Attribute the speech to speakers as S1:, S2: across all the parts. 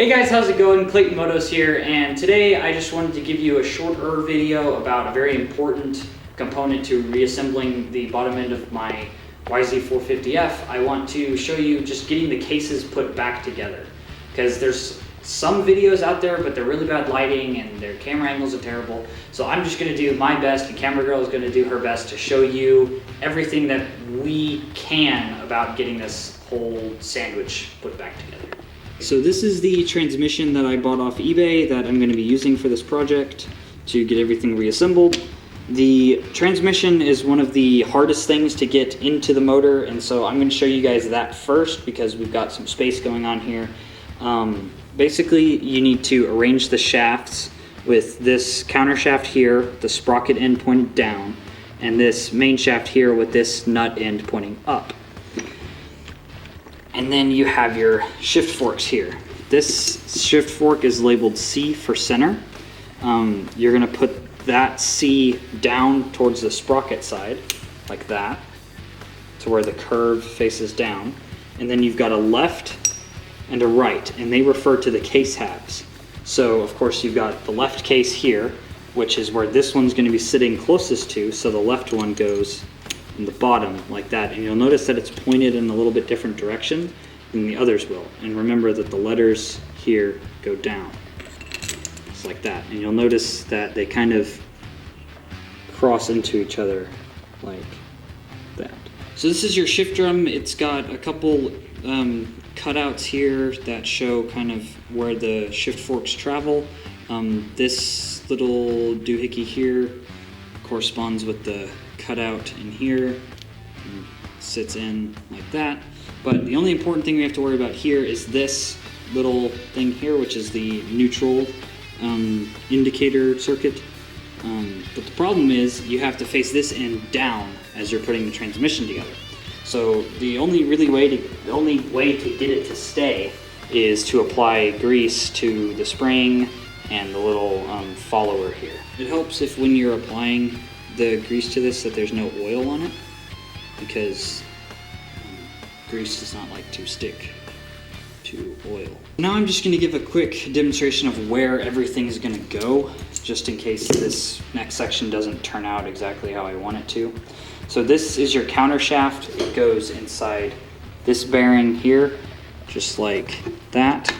S1: Hey guys, how's it going? Clayton Motos here, and today I just wanted to give you a shorter video about a very important component to reassembling the bottom end of my YZ450F. I want to show you just getting the cases put back together, because there's some videos out there, but they're really bad lighting and their camera angles are terrible. So I'm just going to do my best, and Camera Girl is going to do her best to show you everything that we can about getting this whole sandwich put back together. So this is the transmission that I bought off eBay that I'm going to be using for this project to get everything reassembled. The transmission is one of the hardest things to get into the motor, and so I'm going to show you guys that first because we've got some space going on here. Basically, you need to arrange the shafts with this counter shaft here, the sprocket end pointed down, and this main shaft here with this nut end pointing up. And then you have your shift forks here. This shift fork is labeled C for center. You're going to put that C down towards the sprocket side, like that, to where the curve faces down. And then you've got a left and a right, and they refer to the case halves. So of course you've got the left case here, which is where this one's going to be sitting closest to, so the left one goes in the bottom like that, and you'll notice that it's pointed in a little bit different direction than the others will. And remember that the letters here go down, just like that, and you'll notice that they kind of cross into each other like that. So this is your shift drum. It's got a couple cutouts here that show kind of where the shift forks travel. This little doohickey here corresponds with the cutout in here, and sits in like that. But the only important thing we have to worry about here is this little thing here, which is the neutral indicator circuit. But the problem is you have to face this end down as you're putting the transmission together. So the only way to get it to stay is to apply grease to the spring and the little follower here. It helps if when you're applying the grease to this that there's no oil on it, because grease does not like to stick to oil. Now I'm just going to give a quick demonstration of where everything is going to go, just in case this next section doesn't turn out exactly how I want it to. So this is your counter shaft. It goes inside this bearing here, just like that.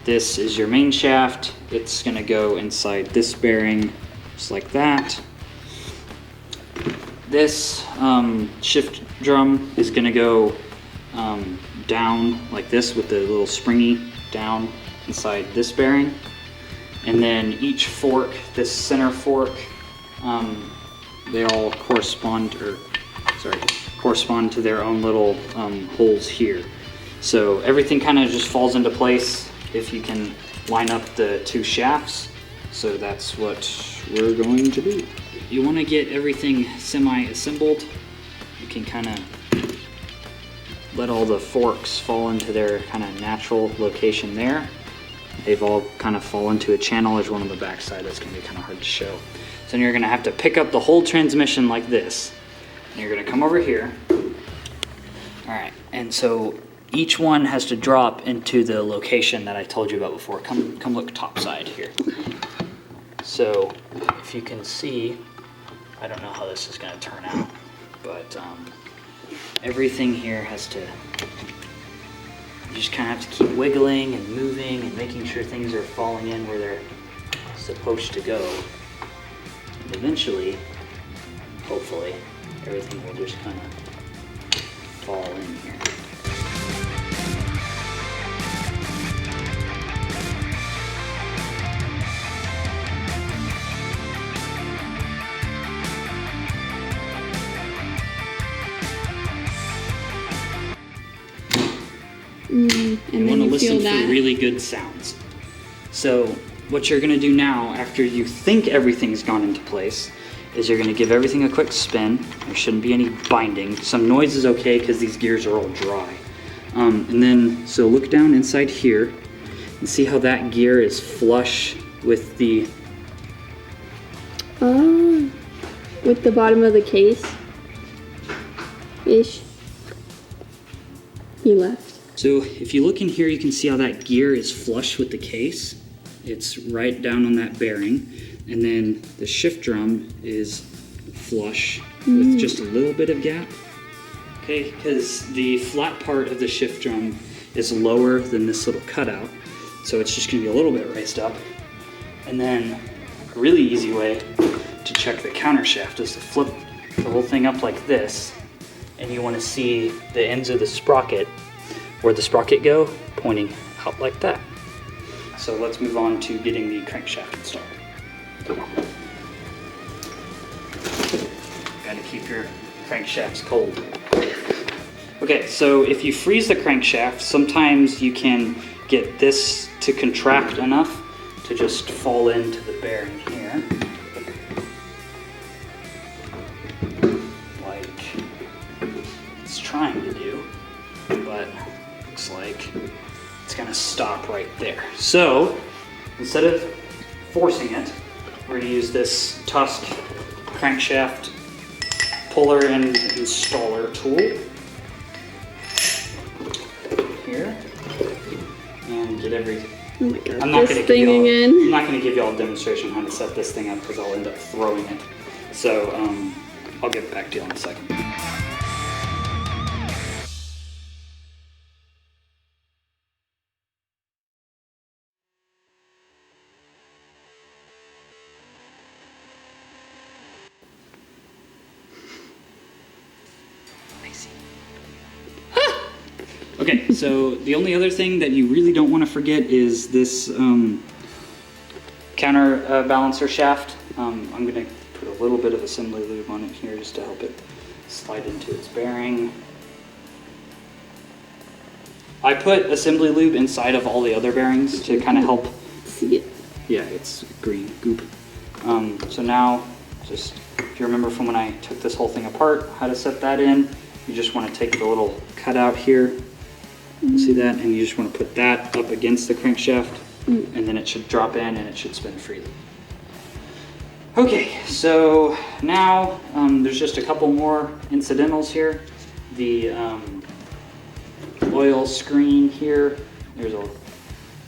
S1: This is your main shaft. It's going to go inside this bearing, just like that. This shift drum is going to go down like this with the little springy down inside this bearing. And then each fork, this center fork, they all correspond to their own little holes here. So everything kind of just falls into place if you can line up the two shafts. So that's what we're going to do. You want to get everything semi-assembled. You can kind of let all the forks fall into their kind of natural location there. They've all kind of fall into a channel. There's one on the back side that's going to be kind of hard to show. So you're going to have to pick up the whole transmission like this. And you're going to come over here. Alright, and so each one has to drop into the location that I told you about before. Come look top side here. So if you can see, I don't know how this is going to turn out, but everything here has to, you just kind of have to keep wiggling and moving and making sure things are falling in where they're supposed to go. And eventually, hopefully, everything will just kind of fall in here.
S2: And
S1: you want to listen for really good sounds. So what you're going to do now, after you think everything's gone into place, is you're going to give everything a quick spin. There shouldn't be any binding. Some noise is okay because these gears are all dry. And then, so look down inside here and see how that gear is flush with the...
S2: with the bottom of the case. Ish. He left.
S1: So if you look in here, you can see how that gear is flush with the case. It's right down on that bearing. And then the shift drum is flush with just a little bit of gap. Okay, because the flat part of the shift drum is lower than this little cutout. So it's just gonna be a little bit raised up. And then a really easy way to check the counter shaft is to flip the whole thing up like this. And you wanna see the ends of the sprocket, where the sprocket go, pointing out like that. So let's move on to getting the crankshaft installed. Gotta keep your crankshafts cold. Okay, so if you freeze the crankshaft, sometimes you can get this to contract enough to just fall into the bearing here. Like it's trying to do, but looks like it's gonna stop right there. So instead of forcing it, we're gonna use this Tusk crankshaft puller and installer tool here, and get every.
S2: Oh my god,
S1: I'm not
S2: this
S1: gonna
S2: thing again.
S1: I'm not gonna give you all a demonstration on how to set this thing up because I'll end up throwing it. So I'll get back to you in a second. Okay, so the other thing that you really don't want to forget is this counter balancer shaft. I'm going to put a little bit of assembly lube on it here just to help it slide into its bearing. I put assembly lube inside of all the other bearings to kind of help.
S2: See it.
S1: Yeah, it's green goop. So now, just if you remember from when I took this whole thing apart, how to set that in, you just want to take the little cutout here. See that? And you just want to put that up against the crankshaft, and then it should drop in and it should spin freely. Okay, so now there's just a couple more incidentals here. The oil screen here, there's a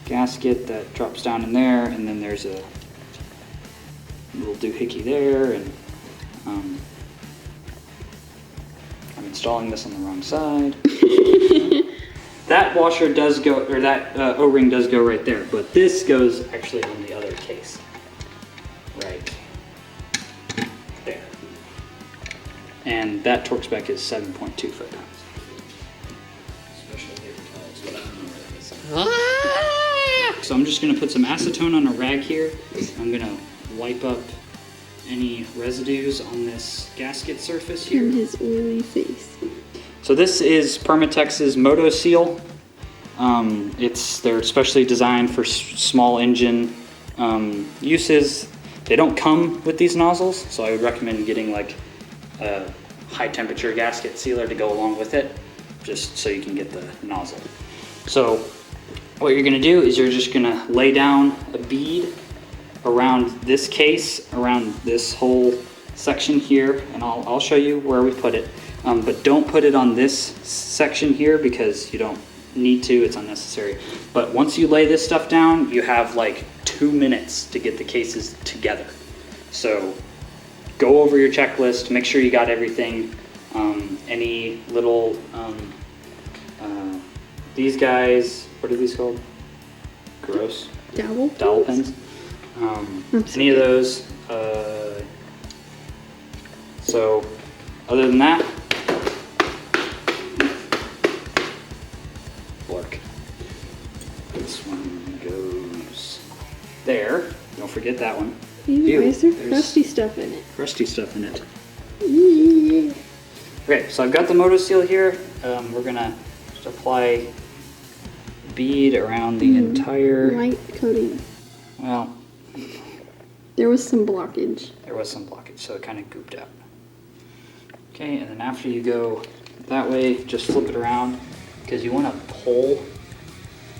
S1: gasket that drops down in there, and then there's a little doohickey there, and I'm installing this on the wrong side. That washer does go, or that O-ring does go right there, but this goes actually on the other case. Right there. And that Torx spec is 7.2 foot-pounds. Special paper towels, but I don't know where that is. So I'm just gonna put some acetone on a rag here. I'm gonna wipe up any residues on this gasket surface here.
S2: And his oily face.
S1: So this is Permatex's Moto Seal. They're specially designed for small engine uses. They don't come with these nozzles, so I would recommend getting like a high temperature gasket sealer to go along with it, just so you can get the nozzle. So what you're gonna do is you're just gonna lay down a bead around this case, around this whole section here, and I'll show you where we put it. But don't put it on this section here because you don't need to, it's unnecessary. But once you lay this stuff down, you have like 2 minutes to get the cases together. So go over your checklist, make sure you got everything. Any little, these guys, what are these called? Gross. Dowel pens. Any of those. So other than that, this one goes there. Don't forget that one.
S2: Ew, why is there crusty stuff in it?
S1: Crusty stuff in it.
S2: Yeah.
S1: Okay, so I've got the Moto Seal here. We're gonna just apply bead around the entire
S2: light coating.
S1: Well,
S2: there was some blockage.
S1: There was some blockage, so it kind of gooped out. Okay, and then after you go that way, just flip it around because you want to pull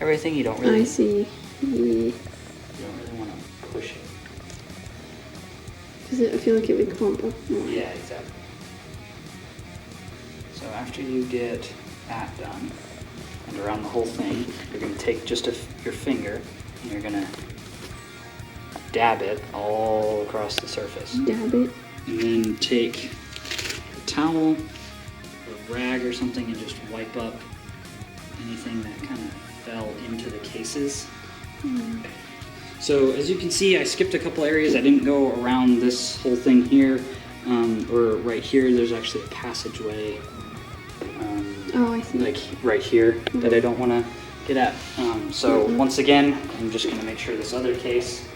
S1: everything. You don't really.
S2: I see. Yeah.
S1: You don't really want to push it.
S2: Because I feel like it would clump up more.
S1: Yeah, exactly. So after you get that done, and around the whole thing. You're going to take just your finger and you're going to dab it all across the surface.
S2: Dab it.
S1: And then take a towel or a rag or something and just wipe up anything that kind of fell into the cases. So as you can see, I skipped a couple areas. I didn't go around this whole thing here, or right here. There's actually a passageway,
S2: Oh, I see.
S1: like right here, that I don't want to get at. So once again, I'm just going to make sure this other case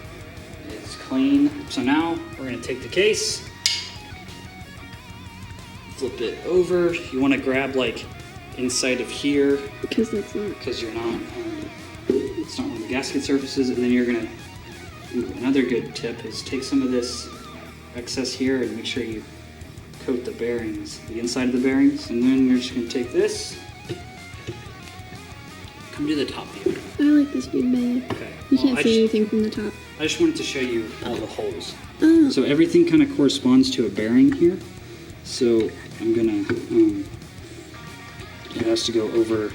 S1: is clean. So now we're going to take the case, flip it over. You want to grab like inside of here
S2: Because that's not.
S1: because you're not. It's not one of the gasket surfaces, and then you're gonna. Another good tip is take some of this excess here and make sure you coat the bearings, the inside of the bearings, and then you're just gonna take this. Come to the top view.
S2: I like this view better.
S1: Okay.
S2: You
S1: well,
S2: can't see anything from the top.
S1: I just wanted to show you all the holes.
S2: Oh.
S1: So everything kind of corresponds to a bearing here. So I'm gonna. It has to go over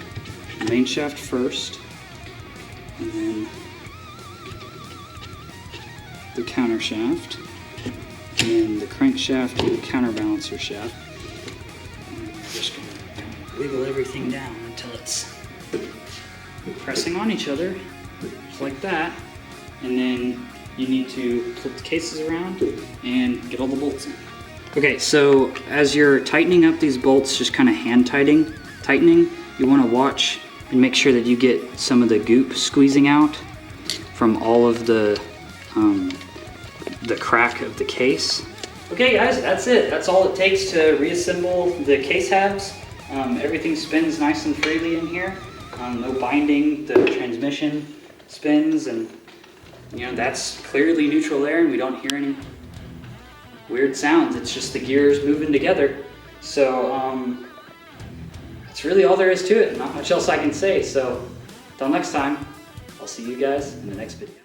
S1: the main shaft first. And then the counter shaft, and then the crankshaft and the counterbalancer shaft. And we're just going to wiggle everything down until it's pressing on each other, just like that. And then you need to flip the cases around and get all the bolts in. Okay, so as you're tightening up these bolts, just kind of hand tightening, you want to watch and make sure that you get some of the goop squeezing out from all of the crack of the case. Okay guys, that's it. That's all it takes to reassemble the case halves. Everything spins nice and freely in here. No binding, the transmission spins, and you know that's clearly neutral air and we don't hear any weird sounds. It's just the gears moving together. So that's really all there is to it. Not much else I can say. So until next time, I'll see you guys in the next video.